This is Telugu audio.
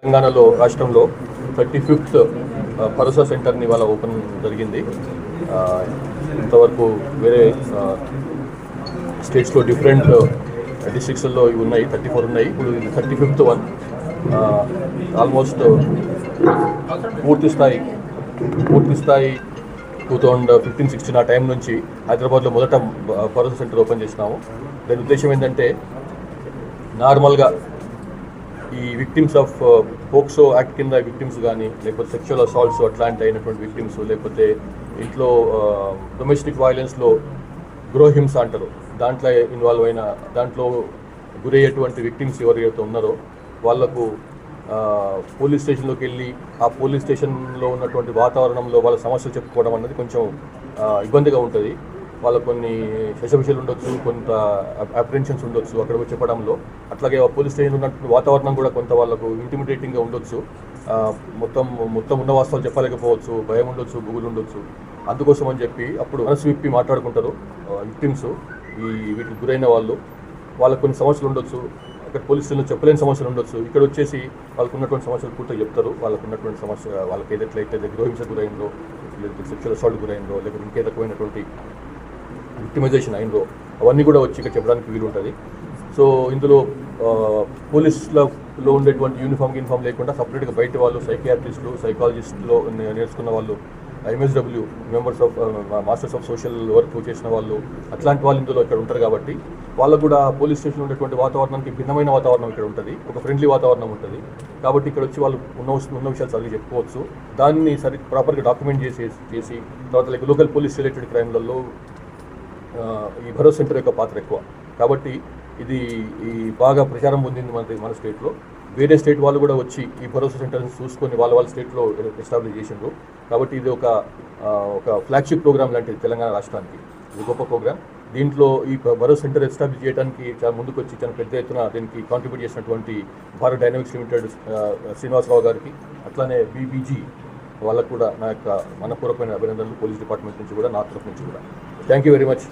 తెలంగాణలో రాష్ట్రంలో 35th భరోసా సెంటర్ని ఇవాళ ఓపెన్ జరిగింది. ఇంతవరకు వేరే స్టేట్స్లో డిఫరెంట్ డిస్ట్రిక్ట్స్లో ఇవి ఉన్నాయి, 34 ఉన్నాయి. ఇప్పుడు ఇది 35th వన్. ఆల్మోస్ట్ పూర్తి స్థాయి 2015-16 ఆ టైం నుంచి హైదరాబాద్లో మొదట భరోసా సెంటర్ ఓపెన్ చేసినాము. దాని ఉద్దేశం ఏంటంటే నార్మల్గా ఈ విక్టిమ్స్ ఆఫ్ పోక్సో యాక్ట్ కింద విక్టిమ్స్ కానీ, లేకపోతే సెక్షువల్ అసాల్ట్స్ అట్లాంటి అయినటువంటి విక్టిమ్స్, లేకపోతే ఇంట్లో డొమెస్టిక్ వైలెన్స్లో గృహహింస అంటారు, దాంట్లో ఇన్వాల్వ్ అయిన దాంట్లో గురయ్యేటువంటి విక్టిమ్స్ ఎవరైతే ఉన్నారో వాళ్లకు పోలీస్ స్టేషన్లోకి వెళ్ళి ఆ పోలీస్ స్టేషన్లో ఉన్నటువంటి వాతావరణంలో వాళ్ళ సమస్యలు చెప్పుకోవడం అన్నది కొంచెం ఇబ్బందిగా ఉంటుంది. వాళ్ళకు కొన్ని శశభిషలు ఉండొచ్చు, కొంత అప్రెన్షన్స్ ఉండొచ్చు అక్కడ చెప్పడంలో. అట్లాగే పోలీస్ స్టేషన్ ఉన్నటువంటి వాతావరణం కూడా కొంత వాళ్ళకు ఇంటిమిడేటింగ్గా ఉండొచ్చు. మొత్తం ఉన్న వాస్తవాలు చెప్పలేకపోవచ్చు, భయం ఉండొచ్చు, గుగులు ఉండొచ్చు. అందుకోసం అని చెప్పి అప్పుడు మనసు విప్పి మాట్లాడుకుంటారు విక్టిమ్స్. వీటికి గురైన వాళ్ళకు కొన్ని సమస్యలు ఉండొచ్చు, అక్కడ పోలీస్ స్టేషన్లో చెప్పలేని సమస్యలు ఉండొచ్చు. ఇక్కడ వచ్చేసి వాళ్ళకు ఉన్నటువంటి సమస్యలు పూర్తిగా చెప్తారు. వాళ్ళకు ఉన్నటువంటి సమస్య, వాళ్ళకి ఏదైతే గృహహింస గురైందో, లేకపోతే సెక్షువల్ అసాల్ట్ గురైందో, లేకపోతే ఇంకే రకమైనటువంటి విక్టిమైజేషన్ అయిందో అవన్నీ కూడా వచ్చి ఇక్కడ చెప్పడానికి వీలు ఉంటుంది. సో ఇందులో పోలీసులలో ఉండేటువంటి యూనిఫామ్ లేకుండా సపరేట్గా బయట వాళ్ళు సైకియాట్రిస్టులు, సైకాలజిస్టులు నేర్చుకున్న వాళ్ళు, MSW members of masters of social work చేసిన వాళ్ళు, అట్లాంటి వాళ్ళు ఇందులో ఇక్కడ ఉంటారు. కాబట్టి వాళ్ళకు కూడా పోలీస్ స్టేషన్లో ఉండేటువంటి వాతావరణానికి భిన్నమైన వాతావరణం ఇక్కడ ఉంటుంది, ఒక ఫ్రెండ్లీ వాతావరణం ఉంటుంది. కాబట్టి ఇక్కడ వచ్చి వాళ్ళు ఉన్న విషయాలు సరిగ్గా చెప్పుకోవచ్చు. దాన్ని ప్రాపర్గా డాక్యుమెంట్ చేసి తర్వాత లోకల్ పోలీస్ రిలేటెడ్ క్రైమ్లలో ఈ భరోసా సెంటర్ యొక్క పాత్ర ఎక్కువ. కాబట్టి ఇది బాగా ప్రచారం పొందింది మన స్టేట్లో. వేరే స్టేట్ వాళ్ళు కూడా వచ్చి ఈ భరోసా సెంటర్ని చూసుకొని వాళ్ళ స్టేట్లో ఎస్టాబ్లిష్ చేసిండ్రు. కాబట్టి ఇది ఒక ఫ్లాగ్షిప్ ప్రోగ్రామ్ లాంటిది తెలంగాణ రాష్ట్రానికి. ఇది గొప్ప ప్రోగ్రామ్. దీంట్లో ఈ భరోసా సెంటర్ ఎస్టాబ్లిష్ చేయడానికి చాలా ముందుకు వచ్చి చాలా పెద్ద ఎత్తున దీనికి కాంట్రిబ్యూట్ చేసినటువంటి భారత్ డైనమిక్స్ లిమిటెడ్ శ్రీనివాసరావు గారికి, అట్లానే BBG వాళ్ళకు కూడా నా యొక్క మనపూర్వకమైన అభినందనలు పోలీస్ డిపార్ట్మెంట్ నుంచి కూడా, నా తరఫు నుంచి కూడా. Thank you very much.